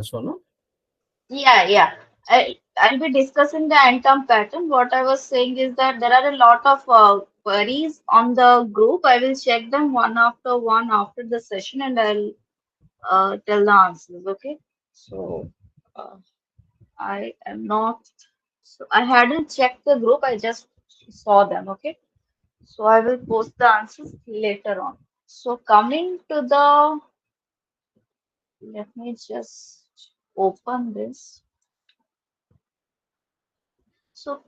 also, no? Yeah. I'll be discussing the end-term pattern. What I was saying is that there are a lot of queries on the group. I will check them one after the session, and I'll tell the answers. Okay. So uh, I am not. So I hadn't checked the group. I just saw them. Okay. So I will post the answers later on. So coming to the, let me just open this. So.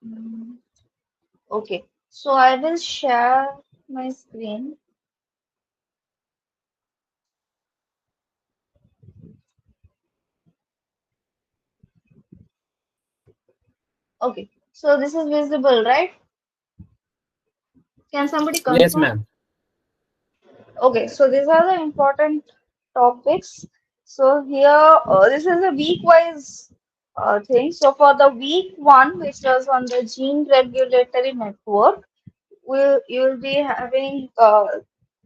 mm, Okay, so I will share my screen. Okay, so this is visible, right? Can somebody Yes, confirm? ma'am. Okay, so these are the important topics. So here, this is a week-wise thing. So for the week one, which was on the gene regulatory network, you'll be having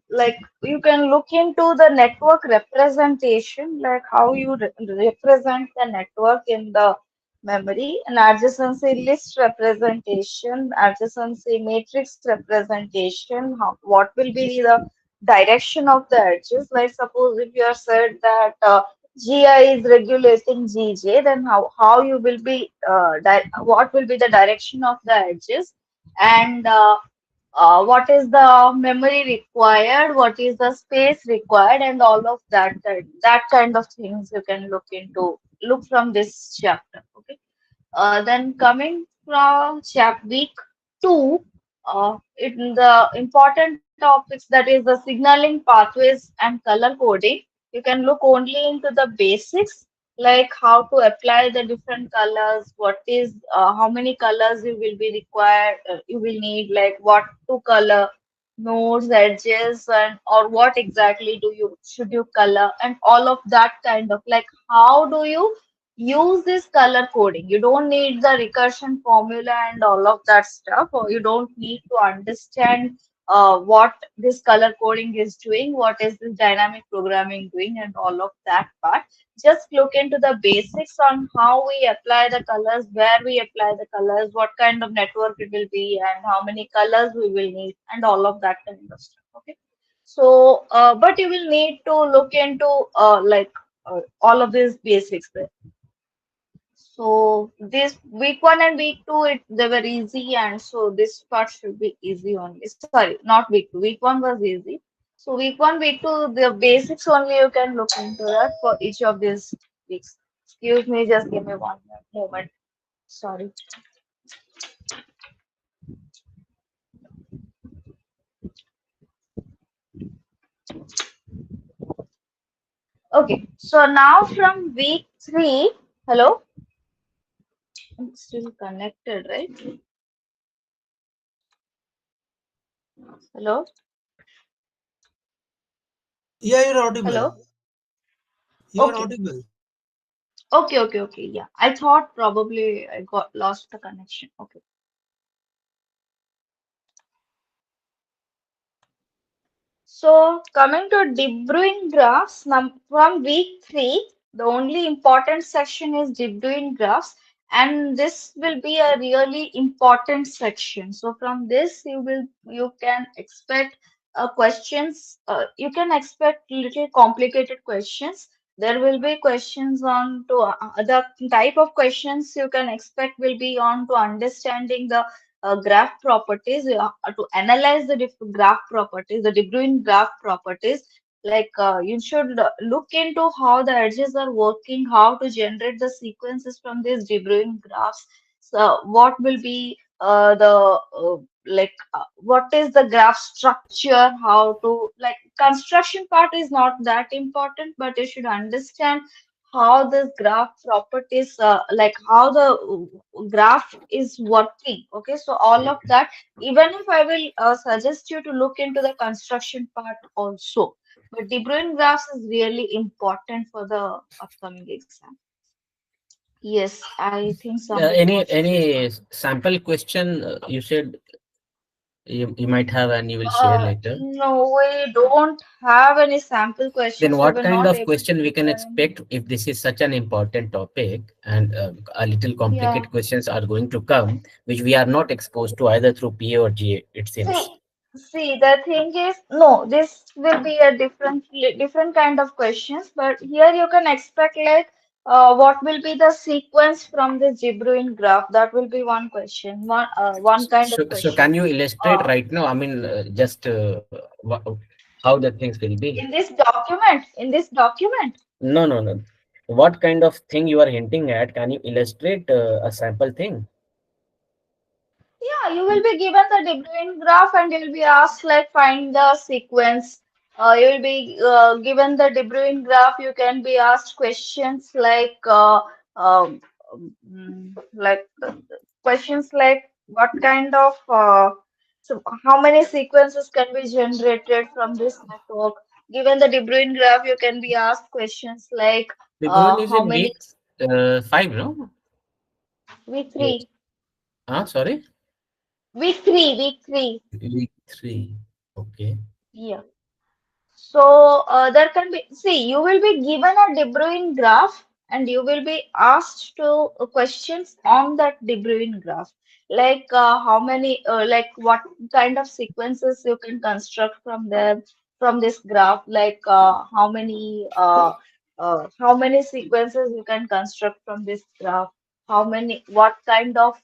like you can look into the network representation, like how you represent the network in the memory, and adjacency list representation, adjacency matrix representation, what will be the direction of the edges. Like suppose if you are said that GI is regulating GJ, then how you will be what will be the direction of the edges, and what is the memory required, what is the space required, and all of that kind of things you can look from this chapter. Okay. Then coming from week two, in the important topics, that is the signaling pathways and color coding, you can look only into the basics, like how to apply the different colors, what is how many colors you will be required, you will need, like what to color, nodes, edges, and or what exactly do you should you color, and all of that kind of, like how do you use this color coding. You don't need the recursion formula and all of that stuff, or you don't need to understand what this color coding is doing, what is this dynamic programming doing, and all of that part. Just look into the basics on how we apply the colors, where we apply the colors, what kind of network it will be, and how many colors we will need, and all of that kind of stuff. Okay. So, but you will need to look into all of these basics. So this week one and week two, they were easy, and so this part should be easy only. Sorry, not week two. Week one was easy. So week one, week two, the basics only you can look into that for each of these weeks. Excuse me, just give me one moment. Sorry. Okay, so now from week three, hello, I'm still connected, right? Hello, Yeah, you're audible. hello. You're Okay, audible. okay. Yeah, I thought probably I got lost the connection. Okay. So coming to De Bruijn graphs, from week three, the only important section is De Bruijn graphs, and this will be a really important section. So from this, you can expect questions. You can expect little complicated questions. There will be questions on to the type of questions you can expect will be on to understanding the graph properties, to analyze the graph properties, the De Bruijn graph properties. Like you should look into how the edges are working, how to generate the sequences from these De Bruijn graphs. So what will be what is the graph structure, how to, like, construction part is not that important, but you should understand how this graph properties, like how the graph is working. Okay, so all of that, even if I will suggest you to look into the construction part also, but De Bruijn graphs is really important for the upcoming exam. Yes, I think somebody Any wants to say any something. sample question you said You might have and you will share later. No, we don't have any sample Then questions. We what were kind not of able question to we can prepare any. expect if this is such an important topic and a little Yeah. complicated questions are going to come, which we are not exposed to either through PA or GA, it seems. See, the thing is, no, this will be a different kind of questions, but here you can expect like what will be the sequence from the De Bruijn graph? That will be one question, one kind of So can question. you illustrate Uh, right now? I mean, just how the things will be. in this document, No, no, no. What kind of thing you are hinting at? Can you illustrate a sample thing? yeah, you will be given the De Bruijn graph and you will be asked like find the sequence. You will be given the De Bruijn graph. You can be asked questions um, questions like what kind of so how many sequences can be generated from this network? Given the De Bruijn graph, you can be asked questions like De Bruyne is how in many week five, no? week Yes. three, Sorry? week three. Week three. Okay. Yeah. So there can be, see, you will be given a De Bruijn graph and you will be asked to questions on that De Bruijn graph. Like like what kind of sequences you can construct from there, from this graph, like how many sequences you can construct from this graph, what kind of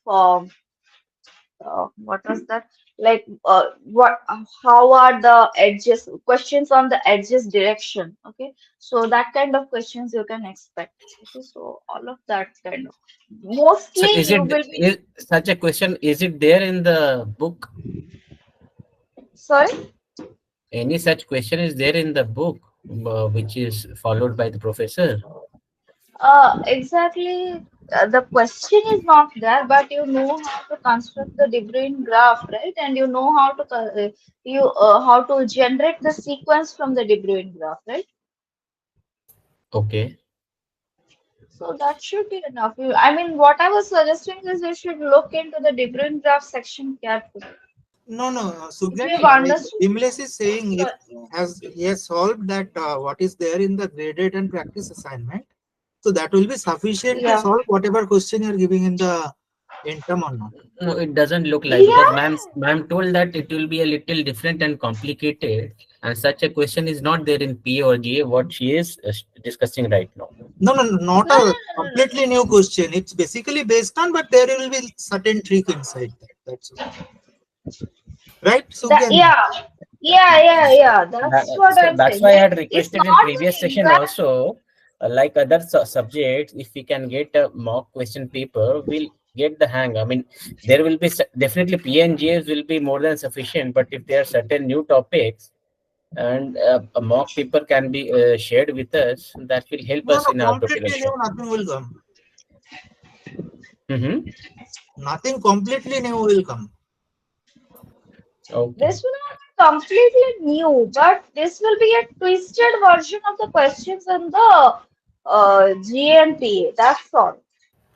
what was that? Like, how are the edges, questions on the edges direction? Okay, so that kind of questions you can expect. Okay, so all of that kind of, So mostly you will be, is such a question, is it there in the book? sorry. Any such question is there in the book, which is followed by the professor? Exactly. The question is not there, but you know how to construct the De Bruijn graph, right? And you know how to generate the sequence from the De Bruijn graph, right? Okay. So that should be enough. I mean, what I was suggesting is you should look into the different graph section carefully. No, no, If you've Sugnati, like understood, Imles is saying, so if has he has solved that what is there in the graded and practice assignment, so that will be sufficient to yeah, solve whatever question you are giving in the interim or not. No, it doesn't look like because yeah, ma'am told that it will be a little different and complicated, and such a question is not there in P or GA. What she is discussing right now. No, no, no, not no, no, a no, no, completely new question. It's basically based on, but there will be certain trick inside that. That's all. Right, that, Sugyan? yeah, yeah. That's what So I'm that's saying. why I Like, had it's requested in not previous the session exact. also, like other subjects, if we can get a mock question paper, we'll get the hang. I mean, there will be definitely PNGs will be more than sufficient, but if there are certain new topics and a mock paper can be shared with us, that will help No, us no, in our completely preparation. new, nothing will come. Mm-hmm. Nothing completely new will come. Okay. This will not be completely new, but this will be a twisted version of the questions in the GNPA. That's all.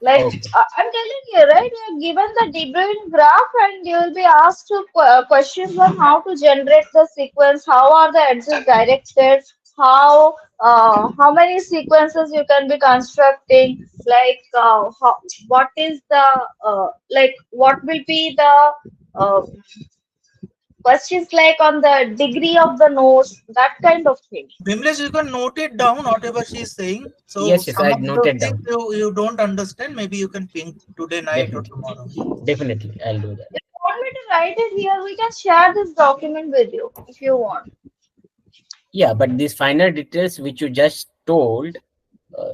Like Okay. I'm telling you, right? You're given the De Bruijn graph, and you will be asked to questions on how to generate the sequence, how are the edges directed, how many sequences you can be constructing, like what is the what will be the uh, questions like on the degree of the nose, that kind of thing. Bimlesh, you can note it down, whatever she is saying. So Yes, some I of those noted things down. you don't understand, maybe you can ping today night or Definitely. tomorrow. Definitely, I'll do that. If you want me to write it here, we can share this document with you if you want. Yeah, but these finer details which you just told,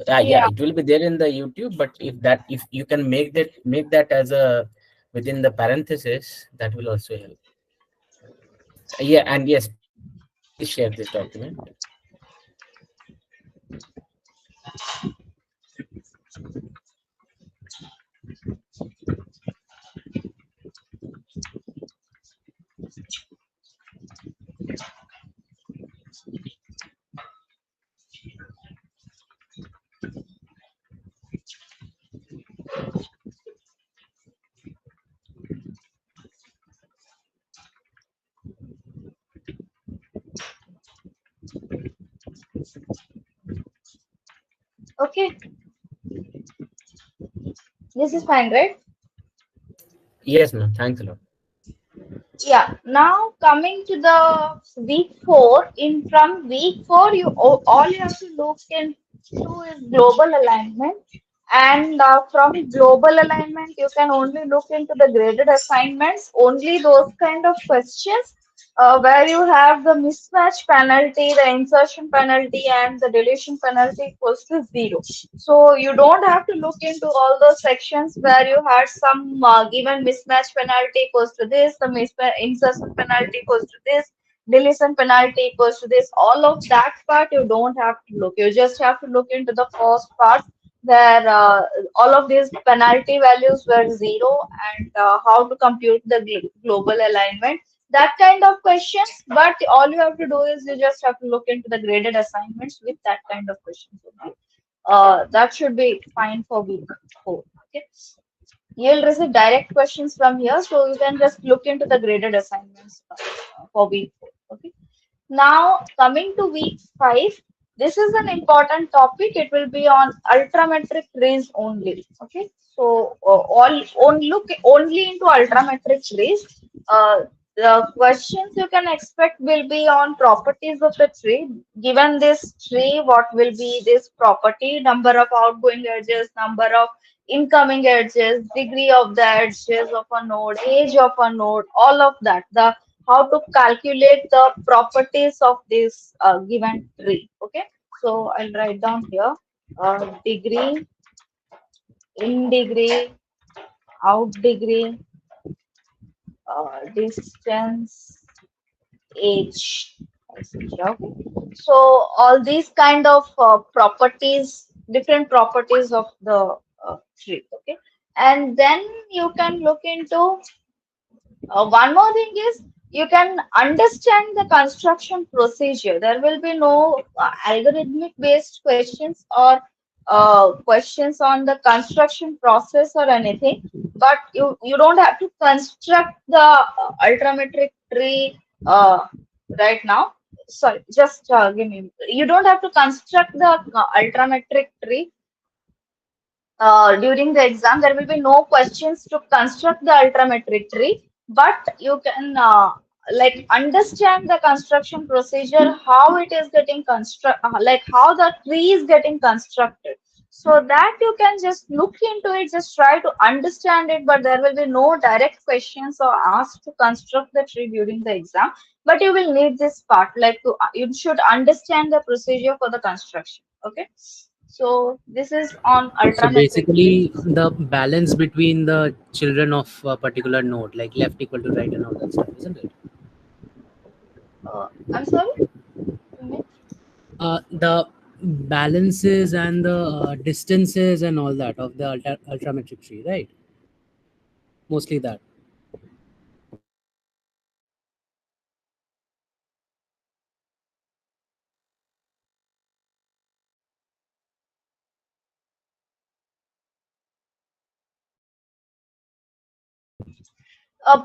yeah, Yeah. it will be there in the YouTube. But if you can make that as a within the parenthesis, that will also help. Yeah, and yes, please share this document. Okay, this is fine, right? Yes, ma'am. Thanks a lot. Yeah. Now coming to the week four, in from week four, all you have to look into is global alignment, and from global alignment, you can only look into the graded assignments, only those kind of questions where you have the mismatch penalty, the insertion penalty, and the deletion penalty equals to zero. So you don't have to look into all those sections where you had some given mismatch penalty equals to this, the insertion penalty equals to this, deletion penalty equals to this. All of that part you don't have to look. You just have to look into the first part where all of these penalty values were zero, and how to compute the global alignment, that kind of questions. But all you have to do is you just have to look into the graded assignments with that kind of questions only. That should be fine for week four. Okay, you'll receive direct questions from here, so you can just look into the graded assignments for week four. Okay. Now, coming to week five, this is an important topic. It will be on ultrametric trees only. Okay, so all on look only into ultrametric trees. The questions you can expect will be on properties of the tree. Given this tree, what will be this property? Number of outgoing edges, number of incoming edges, degree of the edges of a node, age of a node, all of that. The how to calculate the properties of this given tree. Okay, so I'll write down here degree, in degree, out degree, distance, age, etc. Okay, so all these kind of properties, different properties of the tree. Okay, and then you can look into one more thing is you can understand the construction procedure. There will be no algorithmic based questions or questions on the construction process or anything. But you don't have to construct the ultrametric tree right now. Sorry, just give me. You don't have to construct the ultrametric tree during the exam. There will be no questions to construct the ultrametric tree, but you can like understand the construction procedure, how it is getting like how the tree is getting constructed, so that you can just look into it, just try to understand it. But there will be no direct questions or asked to construct the tree during the exam, but you will need this part, like you should understand the procedure for the construction. Okay, so this is on So ultrametric tree. basically, the balance between the children of a particular node, like left equal to right and all that stuff, isn't it? I'm sorry. You mean? The balances and the distances and all that of the ultrametric tree, right? Mostly that.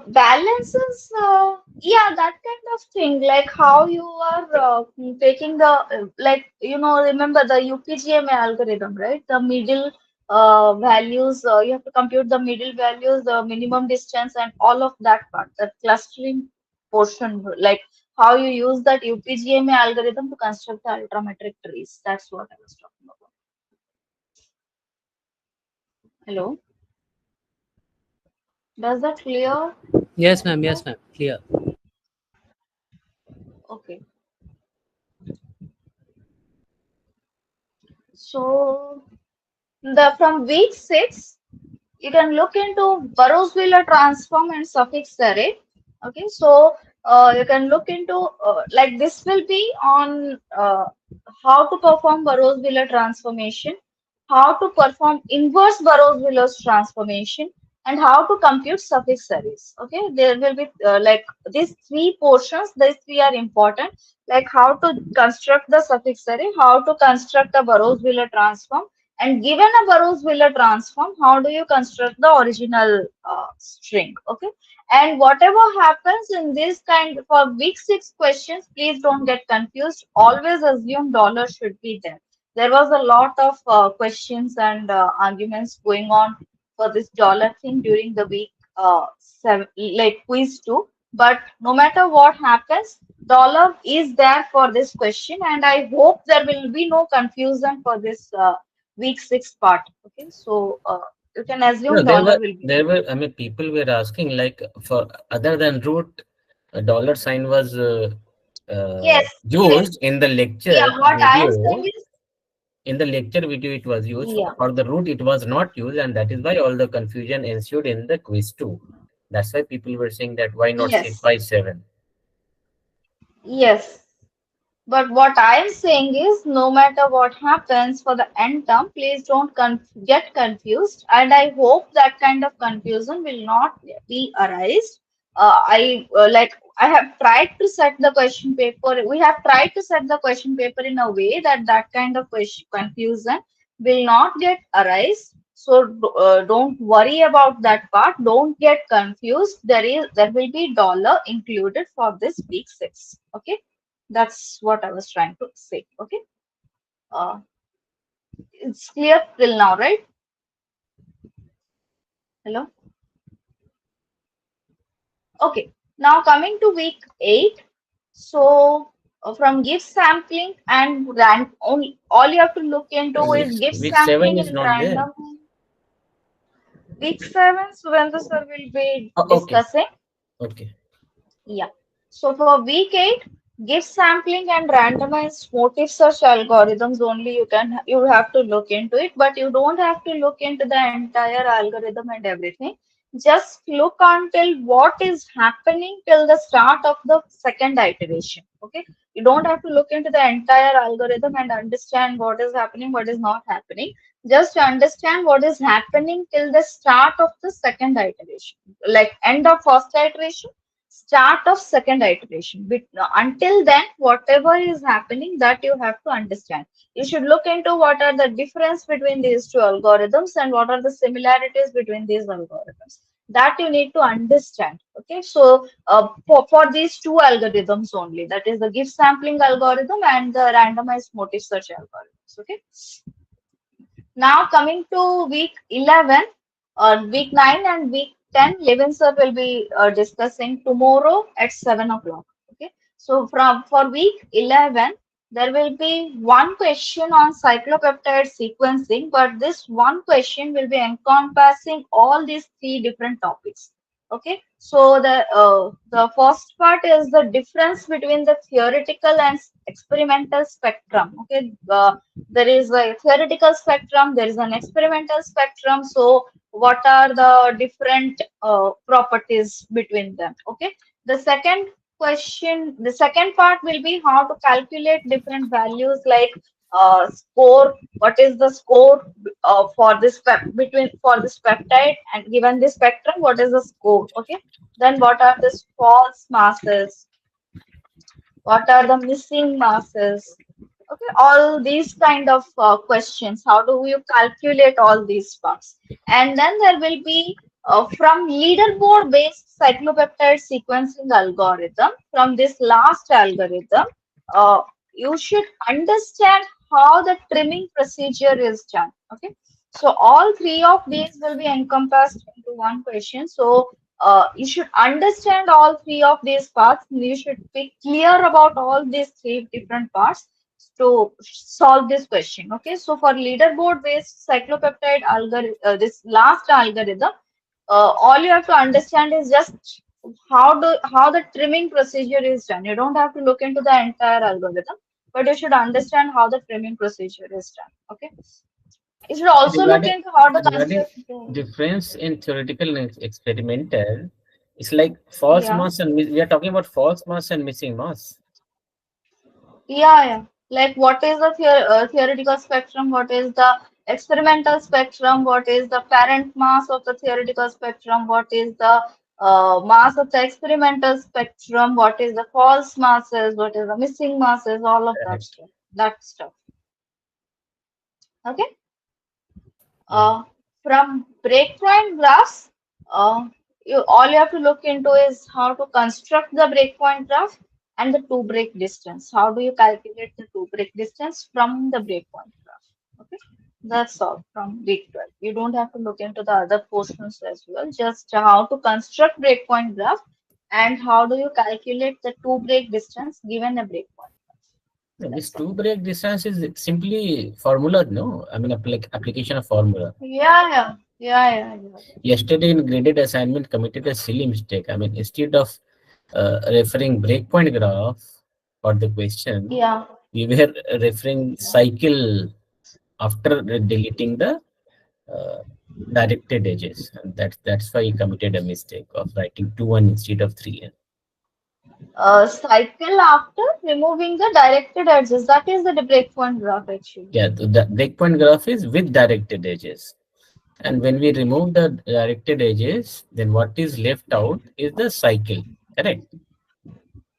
Balances, yeah, that kind of thing, like how you are taking the like remember the UPGMA algorithm, right? The middle values, you have to compute the middle values, the minimum distance, and all of that part, the clustering portion, like how you use that UPGMA algorithm to construct the ultrametric trees. That's what I was talking about. Hello, does that clear? Yes, ma'am. Yes, ma'am. Clear. Okay, so the from week six, you can look into Burrows-Wheeler transform and suffix array. Okay, so you can look into like this will be on how to perform Burrows-Wheeler transformation, how to perform inverse Burrows-Wheeler's transformation, and how to compute suffix arrays. Okay, there will be like these three portions. These three are important, like how to construct the suffix array, how to construct the Burrows-Wheeler transform, And given a Burrows-Wheeler transform, how do you construct the original string? Okay. And whatever happens in this kind for week 6 questions, please don't get confused. Always assume dollar should be there. There was a lot of questions and arguments going on for this dollar thing during the week 7, like quiz 2. But no matter what happens, dollar is there for this question, and I hope there will be no confusion for this week 6 part. Okay, so you can No, assume there dollar were will be there there. were I mean people were asking like for other than root, a dollar sign was Yes, yes. used in the Yeah, lecture what I am saying video. is, In the lecture video, it was used. yeah, For the root, it was not used, and that is why all the confusion ensued in the quiz too. That's why people were saying that why not say yes, 5-7? yes. But what I'm saying is, no matter what happens for the end term, please don't get confused. And I hope that kind of confusion will not be arise. I have tried to set the question paper. We have tried to set the question paper in a way that that kind of question confusion will not get arise. So don't worry about that part. Don't get confused. There will be dollar included for this week 6. Okay, that's what I was trying to say. Okay. Uh, it's clear till now, right? Hello. Okay. Now coming to week 8. So from gift sampling and only all you have to look into Week, is gift week 7 sampling is and not there. random. Week 7, Suvendra sir will be Oh, okay. discussing. Okay. Yeah. So for week 8, gift sampling and randomized motive search algorithms only you have to look into it, but you don't have to look into the entire algorithm and everything. Just look until what is happening till the start of the second iteration. Okay. You don't have to look into the entire algorithm and understand what is happening, what is not happening. Just understand what is happening till the start of the second iteration, like end of first iteration, start of second iteration. Until then, whatever is happening, that you have to understand. You should look into what are the difference between these two algorithms and what are the similarities between these algorithms. That you need to understand. Okay, so for these two algorithms only, that is the gift sampling algorithm and the randomized motive search algorithms. Okay. Now coming to week 11, week 9 and week 10, Levin sir will be discussing tomorrow at 7 o'clock. Okay. So for week 11, there will be one question on cyclopeptide sequencing, but this one question will be encompassing all these three different topics. Okay. So the first part is the difference between the theoretical and experimental spectrum. Okay. There is a theoretical spectrum, there is an experimental spectrum. So what are the different properties between them? Okay. The second part will be how to calculate different values like score. What is the score for this between for this peptide, and given this spectrum, what is the score? Okay. Then what are the false masses? What are the missing masses? Okay, all these kind of questions. How do you calculate all these parts? And then there will be from leaderboard based cyclopeptide sequencing algorithm. From this last algorithm, you should understand how the trimming procedure is done. Okay, so all three of these will be encompassed into one question. So you should understand all three of these parts. You should be clear about all these three different parts to solve this question. Okay, so for leaderboard based cyclopeptide algorithm, this last algorithm, all you have to understand is just how the trimming procedure is done. You don't have to look into the entire algorithm, but you should understand how the trimming procedure is done. Okay, you should also look Regarding into how to regarding construct difference in theoretical and experimental, it's like false yeah. mass and we are talking about false mass and missing mass. Yeah, yeah. Like what is the theoretical spectrum? What is the experimental spectrum? What is the parent mass of the theoretical spectrum? What is the mass of the experimental spectrum? What is the false masses? What is the missing masses? All of that Correct. stuff. That stuff. Okay. From breakpoint graphs, all you have to look into is how to construct the breakpoint graph and the two break distance. How do you calculate the two break distance from the breakpoint graph? Okay, that's all from week 12. You don't have to look into the other portions as well. Just how to construct breakpoint graph and how do you calculate the two break distance given a breakpoint graph. This two break distance is simply formula, no? I mean, application of formula. Yeah. Yesterday in graded assignment committed a silly mistake. I mean, instead of referring breakpoint graph for the question, Yeah. we were referring cycle after deleting the directed edges. And that's why he committed a mistake of writing 2-1 instead of 3n. Cycle after removing the directed edges. That is the breakpoint graph actually. Yeah, the breakpoint graph is with directed edges. And when we remove the directed edges, then what is left out is the cycle, correct?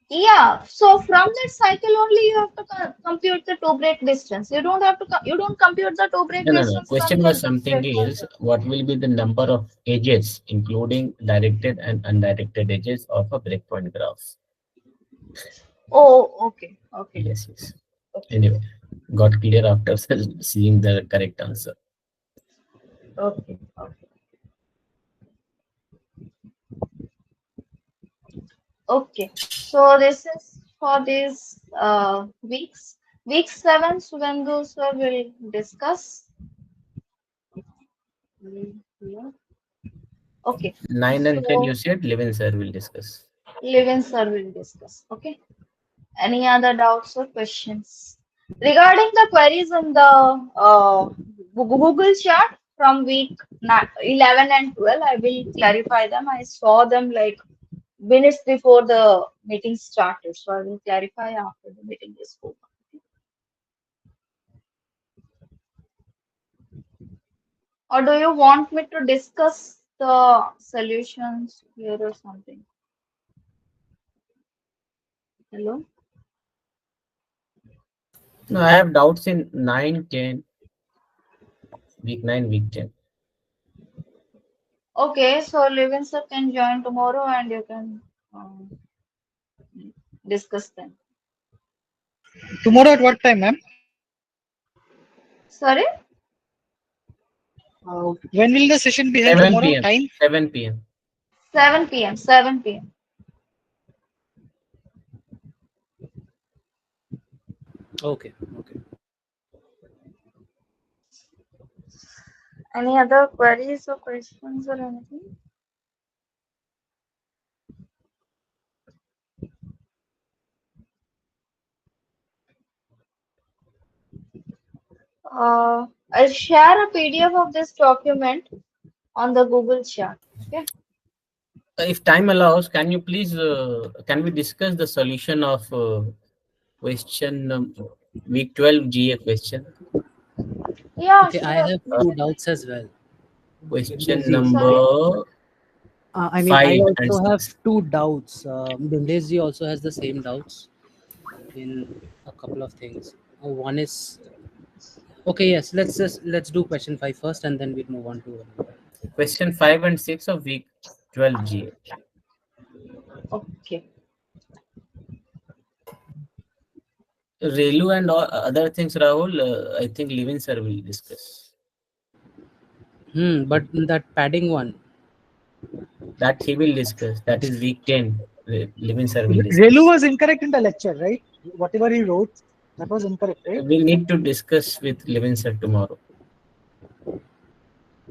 Yeah. So from that cycle only you have to compute the two break distance. You don't have to. You don't compute the two break No. distance from Question the was something breakpoint else. graph. What will be the number of edges, including directed and undirected edges of a breakpoint graph? Oh, okay. Yes. Okay. Anyway, got clear after seeing the correct answer. Okay. Okay. So this is for these weeks. Week 7, Suvendu sir will discuss. Yeah. Okay. 9 and 10 you So said, Levin sir will discuss. Levin sir will discuss. Okay. Any other doubts or questions? Regarding the queries in the Google chart from week 11 and 12, I will clarify them. I saw them like minutes before the meeting started, so I will clarify after the meeting is over. Or do you want me to discuss the solutions here or something? Hello? No, I have doubts in 9, 10, week 9, week 10. Okay, so Levin sir can join tomorrow and you can discuss them. Tomorrow at what time, ma'am? Sorry? When will the session be held 7 tomorrow? p.m. Time? 7 p.m. 7 p.m. 7 p.m. Okay. Any other queries or questions or anything? I'll share a PDF of this document on the Google chat. Okay. If time allows, can you please, can we discuss the solution of question week 12 GA question? Yeah, Okay, sure. I have two doubts as well. Question Sorry. number I mean, 5 I and also have 6. two doubts. Bimleshji also has the same doubts in a couple of things. One is okay. Yes, let's do question 5 first, and then we'll move on to another. Question 5 and 6 of week 12 GA. Okay. ReLU and all other things, Rahul, I think Levin sir will discuss. But that padding one. That he will discuss. That is week 10. Levin sir will discuss. Relu was incorrect in the lecture, right? Whatever he wrote, that was incorrect, right? We need to discuss with Levin sir tomorrow.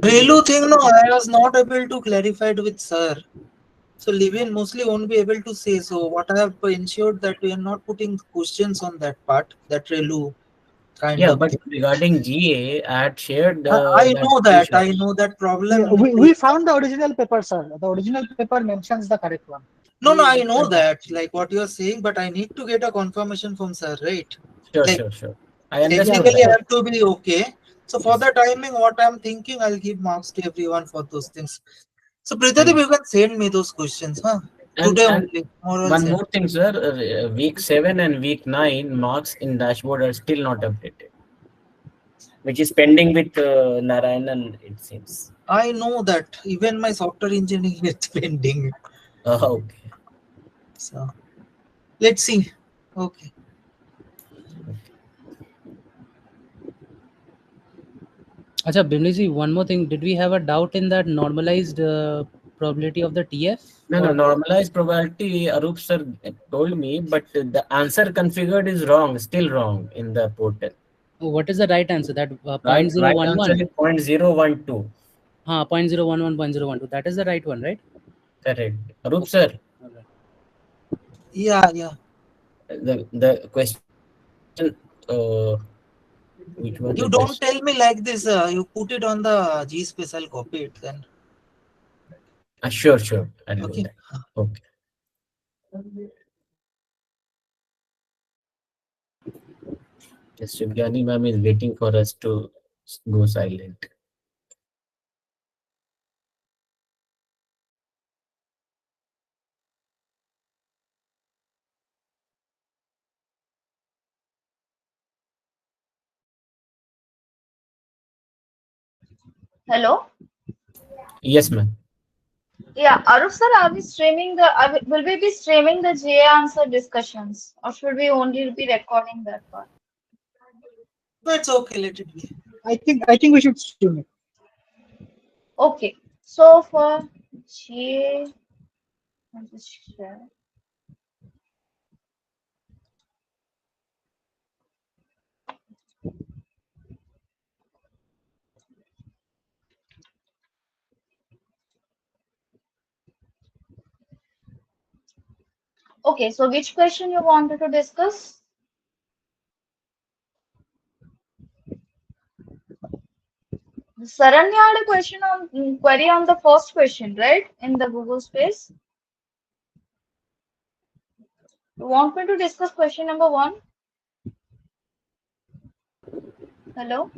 Relu thing, no, I was not able to clarify it with sir. So Levin mostly won't be able to say. So what I have ensured that we are not putting questions on that part, that Relu kind Yeah, of but thing. regarding GA, I had shared. I know that. screenshot. I know that problem. Yeah, we found the original paper, sir. The original paper mentions the correct one. No, I know that, like what you are saying, but I need to get a confirmation from sir, right? Sure. I understand. Technically, I that. have to be okay. So for the timing, what I'm thinking, I'll give marks to everyone for those things. So Prithadip, you can send me those questions, huh? Today And only. Tomorrow I'll one send. more thing, sir. Week 7 and week 9 marks in dashboard are still not updated. which is pending with Narayanan, it seems. I know that even my software engineering is pending. Okay. So let's see. Okay. Acha, Bimliji, one more thing. Did we have a doubt in that normalized probability of the TF? No, no, normalized probability, Arup sir told me, but the answer configured is wrong, still wrong in the portal. What is the right answer? That Right answer 0.011? is 0.012. 0.011, 0.012. That is the right one, right? Correct. Arup sir, Alright. Yeah. the question, which was You the don't question? tell me like this. You put it on the G space. I'll copy it then. Sure, sure. I'll do Okay. that. Okay. Yes, Shivyani ma'am is waiting for us to go silent. Hello. Yes, ma'am. Yeah, Arup sir, are we streaming the? Will we be streaming the GA answer discussions, or should we only be recording that part? That's okay. Let it be. I think we should stream it. Okay. So for GA, I'll just share. Okay. So which question you wanted to discuss? Saranya had a question on query on the first question, right? In the Google space. You want me to discuss question number 1? Hello?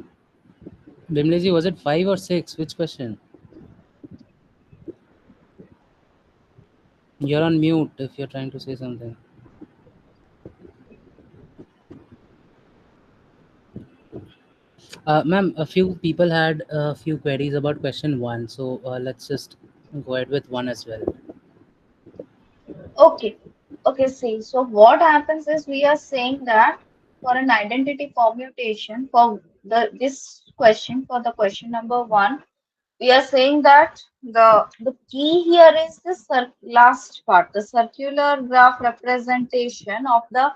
Bimliji, was it 5 or 6? Which question? You're on mute if you're trying to say something. Ma'am, a few people had a few queries about question 1, so let's just go ahead with 1 as well. Okay. Okay, see. So what happens is we are saying that for an identity permutation for this question, for the question number 1, we are saying that the key here is the last part, the circular graph representation of the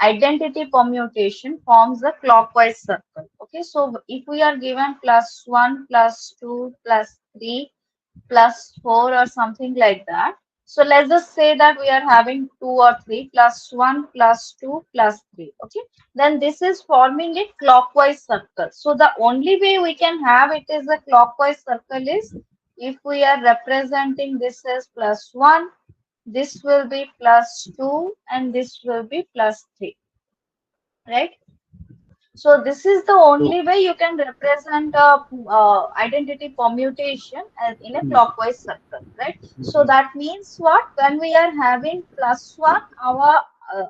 identity permutation forms a clockwise circle. Okay, so if we are given +1, +2, +3, +4 or something like that. So let's just say that we are having 2 or 3, +1, +2, +3. Okay, then this is forming a clockwise circle. So the only way we can have it is a clockwise circle is if we are representing this as +1, this will be +2, and this will be +3, right? So this is the So, only way you can represent a identity permutation as in a clockwise circle, right? So that means what? When we are having +1, uh,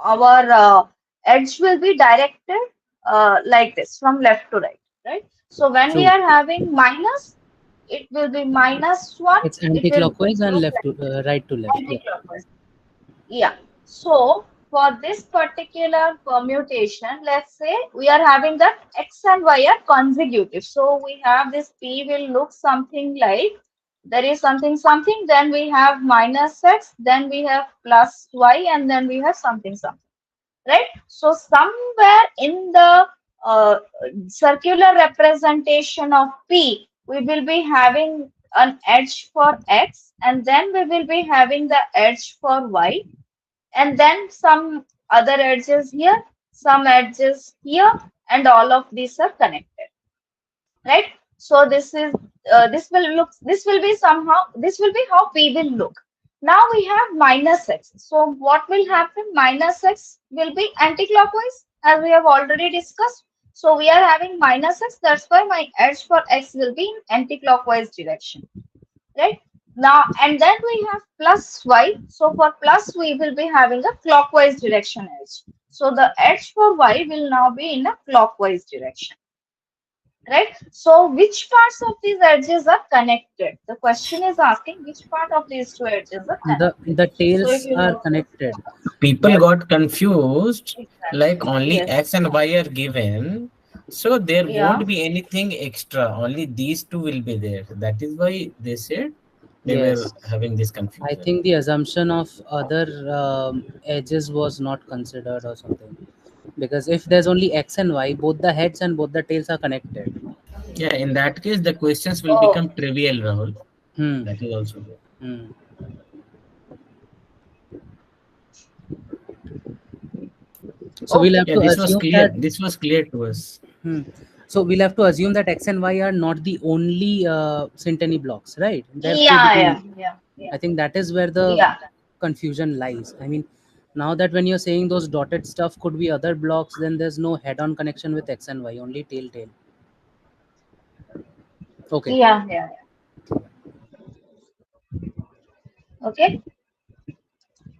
our edge will be directed like this from left to right, right? So when we true. are having minus, it will be -1. It's It will anti-clockwise and look left to right to left. like Yeah. anti-clockwise. Yeah. So for this particular permutation, let's say we are having that x and y are consecutive. So we have this p will look something like there is something something, then we have -x, then we have +y, and then we have something something, right? So somewhere in the uh, circular representation of p, we will be having an edge for x, and then we will be having the edge for y, and then some other edges here, some edges here, and all of these are connected, right? So this will be somehow, this will be how p will look. Now we have -x. So what will happen? -x will be anti-clockwise, as we have already discussed. So we are having -x. That's why my edge for x will be in anti-clockwise direction, right? Now, and then we have +y. So for plus, we will be having a clockwise direction edge. So the edge for y will now be in a clockwise direction. right? So which parts of these edges are connected? The question is asking which part of these two edges are connected. The So if tails you are look, connected. People got confused, like exactly, only yes, X and Y are given, so there yeah, won't be anything extra. Only these two will be there. That is why they said they were Yes. having this I confusion. think the assumption of other edges was not considered or something. Because if there's only X and Y, both the heads and both the tails are connected. Yeah, in that case, the questions will oh, become trivial, Rahul. Hmm. That is also there. Hmm. So we'll okay, have Yeah, to this was assume clear. that. This was clear to us. Hmm. So we'll have to assume that X and Y are not the only synteny blocks, right? There could yeah, be. yeah, yeah, yeah, I think that is where the yeah. confusion lies. I mean, now that when you're saying those dotted stuff could be other blocks, then there's no head-on connection with X and Y, only tail tail. Okay. Yeah, yeah. Okay.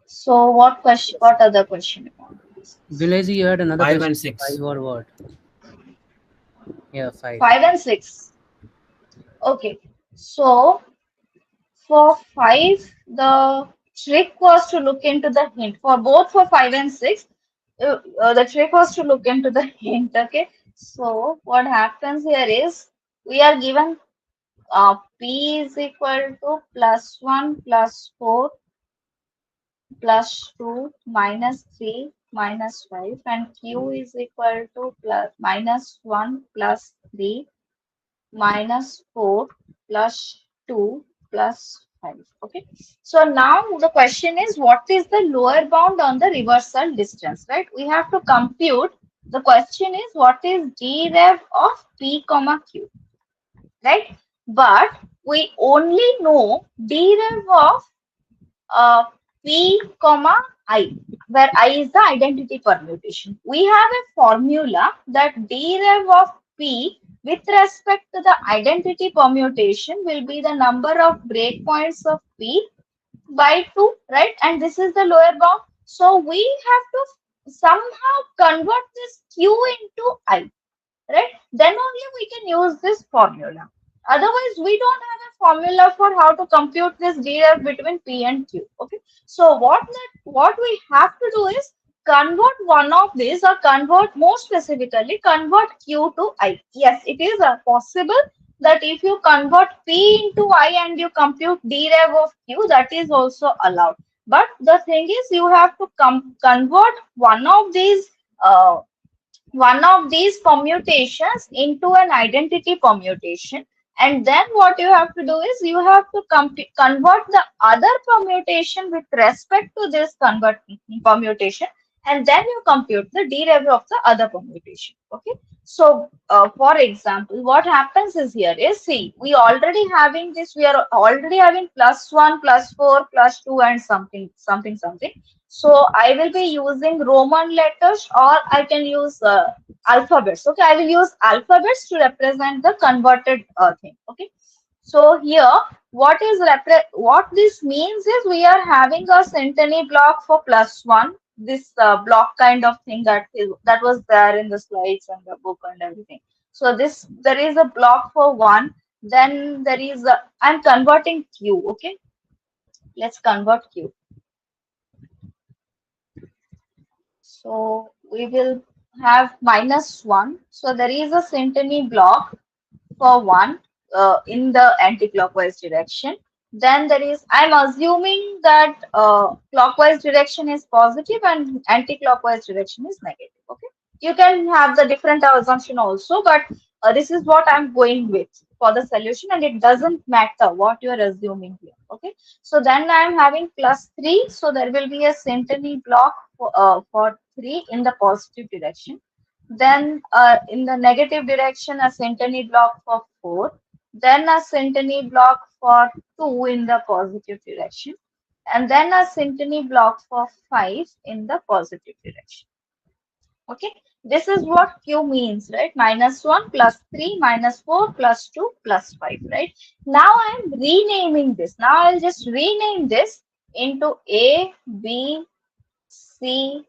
So what question? What other question you want to discuss? Vilaji, you had another 5 question. and 6. Five or what? Yeah, five. 5 and 6. Okay. So for 5, the trick was to look into the hint. For both for 5 and 6, the trick was to look into the hint. Okay. So what happens here is we are given p is equal to +1 +4 +2 -3 -5, and q is equal to -1 +3 -4 +2 +5. Okay. So now the question is, what is the lower bound on the reversal distance, right? We have to compute. The question is, what is d rev of p comma q, right? But we only know d rev of uh, p comma I, where I is the identity permutation. We have a formula that d rev of p with respect to the identity permutation will be the number of breakpoints of p by 2, right? And this is the lower bound. So we have to somehow convert this q into I, right? Then only we can use this formula. Otherwise, we don't have a formula for how to compute this df between p and q. Okay. So what we have to do is convert one of these, or convert, more specifically, convert q to I. Yes, it is possible that if you convert p into I and you compute deriv of q, that is also allowed. But the thing is, you have to convert uh, one of these permutations into an identity permutation, and then what you have to do is you have to convert the other permutation with respect to this permutation, and then you compute the derivative of the other permutation. Okay. So for example, what happens is, here is, see, we are already having +1 +4 +2 and something something something. So I will be using Roman letters, or I can use alphabets. Okay, I will use alphabets to represent the converted thing. Okay. So here, what this means is, we are having a centenary block for +1. This block kind of thing that was there in the slides and the book and everything. So there is a block for 1. Then there is I'm converting q. Okay, let's convert q. So we will have -1. So there is a centenary block for 1 in the anti-clockwise direction. Then there is, I'm assuming that clockwise direction is positive and anti-clockwise direction is negative. Okay. You can have the different assumption also, but this is what I'm going with for the solution, and it doesn't matter what you are assuming here. Okay. So then I'm having +3. So there will be a centenary block for 3 in the positive direction. Then in the negative direction, a centenary block for 4. Then a centenary block for 2 in the positive direction. And then a centenary block for 5 in the positive direction. Okay. This is what Q means, right? -1 +3 -4 +2 +5, right? Now I'm renaming this. Now I'll just rename this into A, B, C,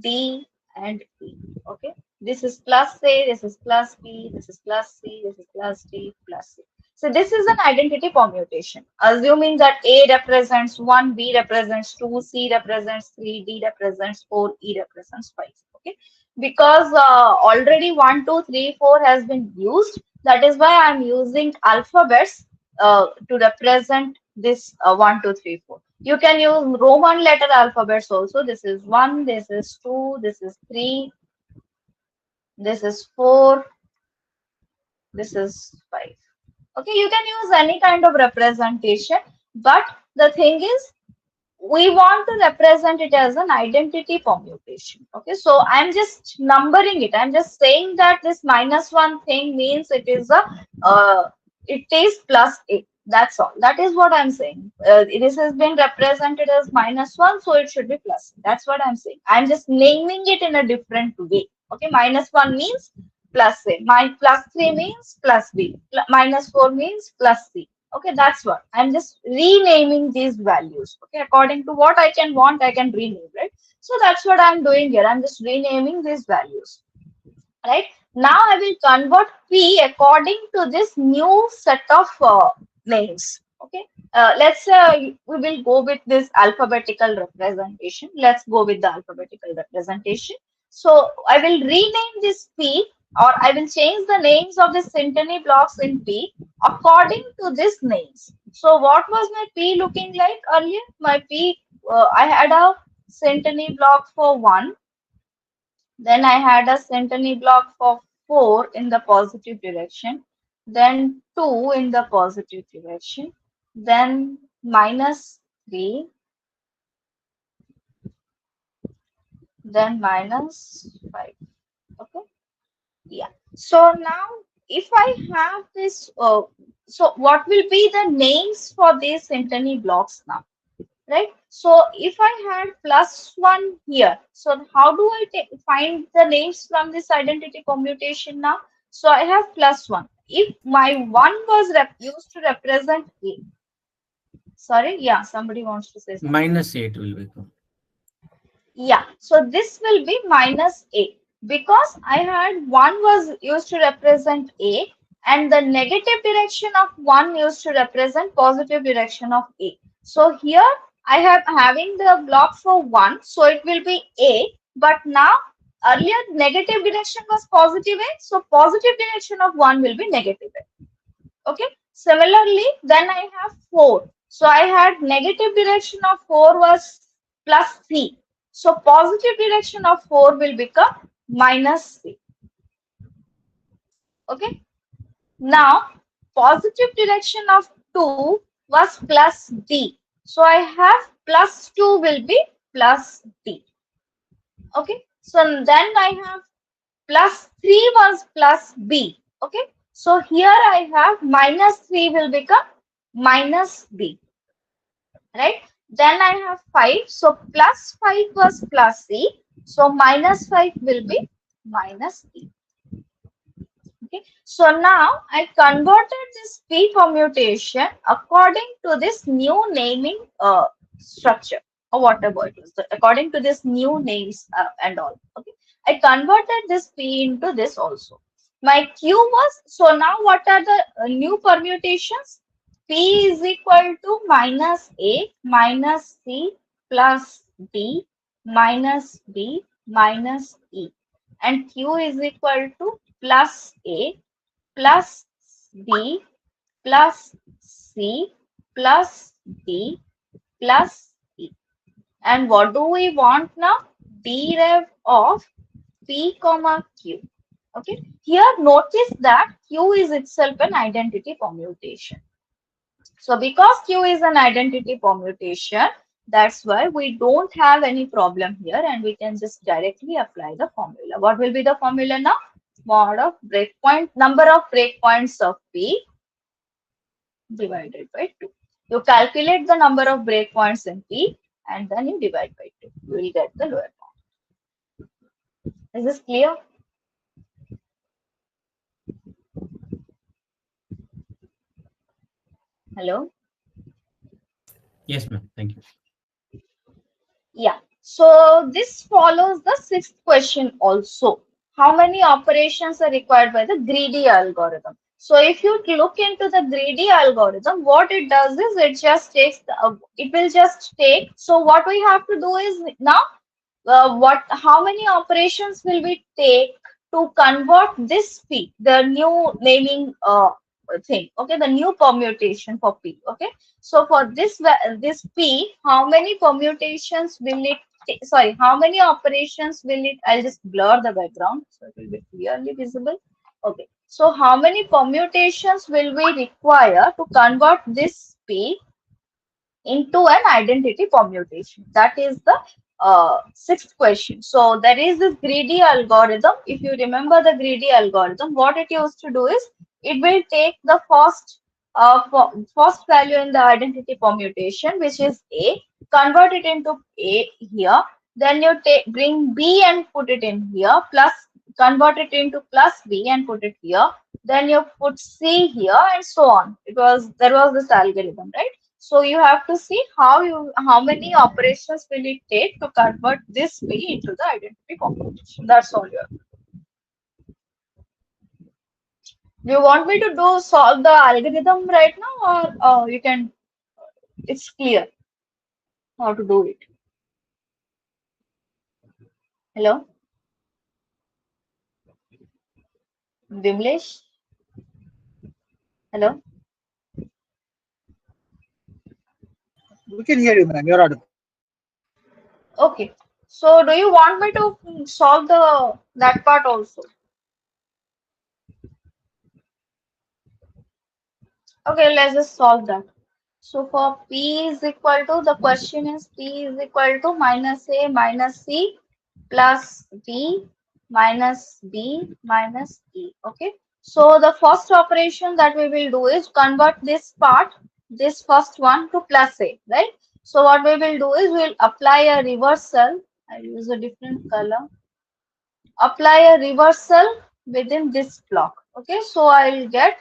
D, and E. Okay. This is plus A, this is plus B, this is plus C, this is plus D, plus C. So this is an identity permutation, assuming that A represents 1, B represents 2, C represents 3, D represents 4, E represents 5. Okay, because already 1, 2, 3, 4 has been used. That is why I am using alphabets to represent this 1, 2, 3, 4. You can use Roman letter alphabets also. This is 1, this is 2, this is 3, this is 4, this is 5. Okay, you can use any kind of representation, but the thing is, we want to represent it as an identity permutation. Okay, so I'm just numbering it. I'm just saying that this -1 thing means it is it is plus A. That's all. That is what I'm saying. This has been represented as -1, so it should be plus A. That's what I'm saying. I'm just naming it in a different way. Okay, -1 means plus A. My +3 means plus B. -4 means plus C. Okay, that's what I'm just renaming these values. Okay, according to what I can want, I can rename, right? So that's what I'm doing here. I'm just renaming these values, right? Now I will convert P according to this new set of names. Okay, let's we will go with this alphabetical representation. Let's go with the alphabetical representation. So I will rename this P, or I will change the names of the synteny blocks in P according to these names. So what was my P looking like earlier? My P, I had a synteny block for 1. Then I had a synteny block for 4 in the positive direction. Then 2 in the positive direction. Then -3. Then -5. Okay. Yeah. So now if I have this, so what will be the names for these synteny blocks now? Right? So if I had +1 here, so how do I find the names from this identity permutation now? So I have +1. If my 1 was used to represent A, sorry, yeah, somebody wants to say something. -8 will become. Yeah, so this will be -A because I had 1 was used to represent A and the negative direction of 1 used to represent positive direction of A. So here I am having the block for 1, so it will be A, but now earlier negative direction was positive A, so positive direction of 1 will be negative A. Okay, similarly, then I have 4. So I had negative direction of 4 was +3. So positive direction of 4 will become -3. Okay. Now positive direction of 2 was +D. So I have +2 will be +D. Okay. So then I have +3 was +B. Okay. So here I have -3 will become -B. Right? Then I have 5. So +5 was +C. So -5 will be -E. Okay. So now I converted this P permutation according to this new naming structure or whatever it is, according to this new names and all. Okay. I converted this P into this also. My Q was, so now what are the new permutations? P is equal to -A minus C plus D minus B minus E, and Q is equal to +A plus B plus C plus D plus E. And what do we want now? Derive of P comma Q. Okay. Here notice that Q is itself an identity permutation. So because Q is an identity permutation, that's why we don't have any problem here and we can just directly apply the formula. What will be the formula now? Mod of breakpoint, number of breakpoints of P divided by 2. You calculate the number of breakpoints in P and then you divide by 2. You will get the lower bound. Is this clear? Hello? Yes, ma'am. Thank you. Yeah. So this follows the 6th question also. how many operations are required by the greedy algorithm. So if you look into the greedy algorithm, what it does is it just takes it will just take. So what we have to do is now how many operations will we take to convert this p, the new naming thing, okay, the new permutation for p, okay. So for this p, how many permutations will it sorry, how many operations will it, I'll just blur the background so it will be clearly visible. Okay, so how many permutations will we require to convert this p into an identity permutation? That is the sixth question. So there is this greedy algorithm. If you remember the greedy algorithm, what it used to do is it will take the first value in the identity permutation, which is A, convert it into A here. Then you bring B and put it in here, plus convert it into plus B and put it here. Then you put C here and so on. There was this algorithm, right? So you have to see how many operations will it take to convert this V into the identity computation. That's all you have. Do you want me to solve the algorithm right now, or you can? It's clear how to do it. Hello, Vimlesh. Hello. We can hear you, ma'am. You're audible. Okay. So do you want me to solve the that part also? Okay, let's just solve that. So for P is equal to, the question is P is equal to minus A minus C plus D minus B minus E. Okay. So the first operation that we will do is convert this part, this first one, to plus A, right? So what we will do is we'll apply a reversal. I use a different color. Apply a reversal within this block. Okay. So I will get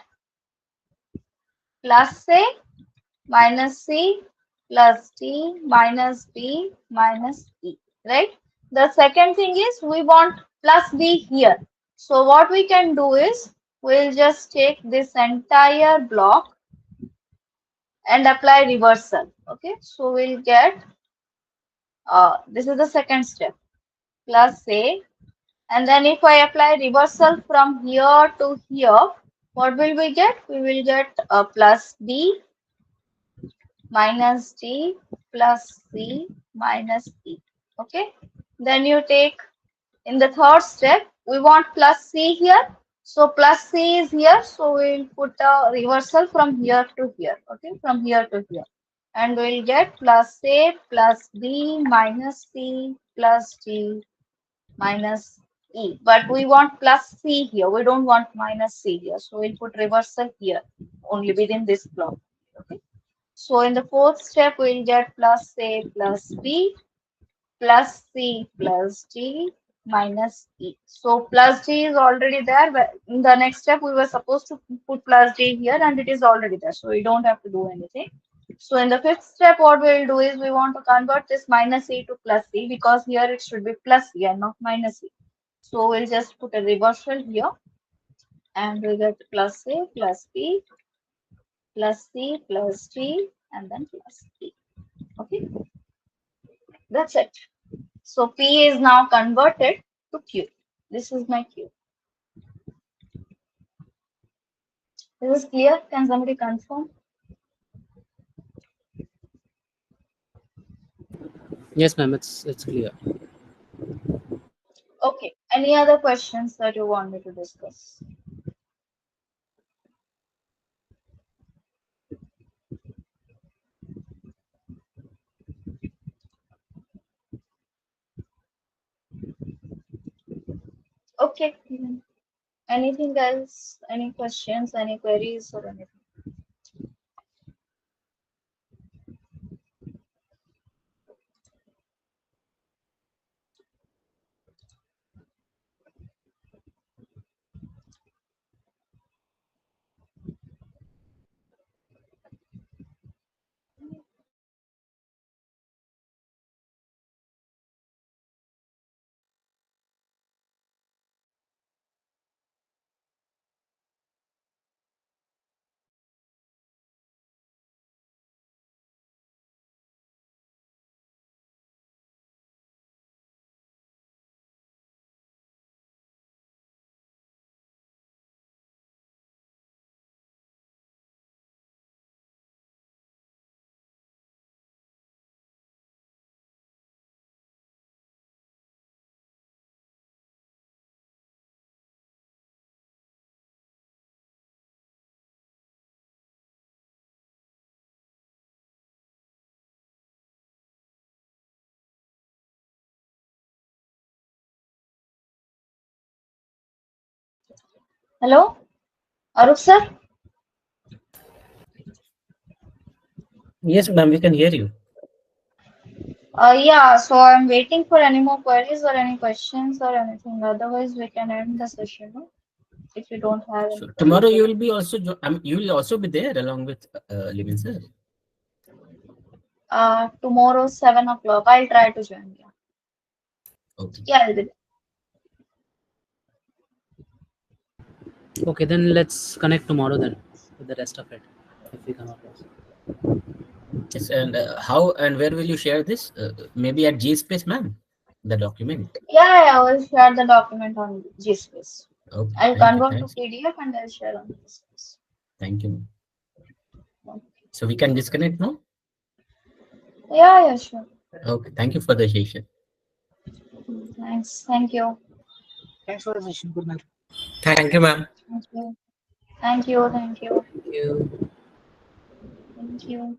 plus A minus C plus D minus B minus E, right? The second thing is we want plus B here. So what we can do is we'll just take this entire block and apply reversal. Okay, so we'll get this is the second step, plus A, and then if I apply reversal from here to here, what will we get? We will get plus B minus D plus C minus E. Okay. Then you take, in the third step, we want plus C here. So plus C is here. So we'll put a reversal from here to here. Okay. From here to here. And we'll get plus A plus B minus C plus D minus E. But we want plus C here. We don't want minus C here. So we'll put reversal here only within this block. Okay. So in the fourth step, we'll get plus A plus B plus C plus D minus E. So plus D is already there. But in the next step, we were supposed to put plus D here and it is already there. So we don't have to do anything. So in the fifth step, what we'll do is we want to convert this minus E to plus C, because here it should be plus C and not minus E. So we'll just put a reversal here and we'll get plus A plus B plus C plus D and then plus E. Okay, that's it. So P is now converted to Q. This is my Q. This is clear? Can somebody confirm? Yes, ma'am, it's clear. Okay. Any other questions that you want me to discuss? Okay. Anything else? Any questions? Any queries or anything? Hello, Arup sir. Yes, ma'am, we can hear you. Yeah, so I'm waiting for any more queries or any questions or anything. Otherwise, we can end the session, no? If you don't have any So queries. tomorrow you will be also you will also be there along with Levin sir. Tomorrow 7 o'clock. I'll try to join you. Okay. Yeah, I'll be there. Okay, then let's connect tomorrow then with the rest of it if we come across. Yes, and how and where will you share this? Maybe at GSpace, ma'am, the document. Yeah, I will share the document on GSpace. Okay, I'll thank you, convert to thanks, PDF and I'll share on GSpace. thank you. Okay. So we can disconnect now. Yeah, sure. Okay, thank you for the session. Thanks. Thank you. Thanks for the session. Good night. Thank you, ma'am. Thank you. Thank you. Thank you. Thank you. Thank you.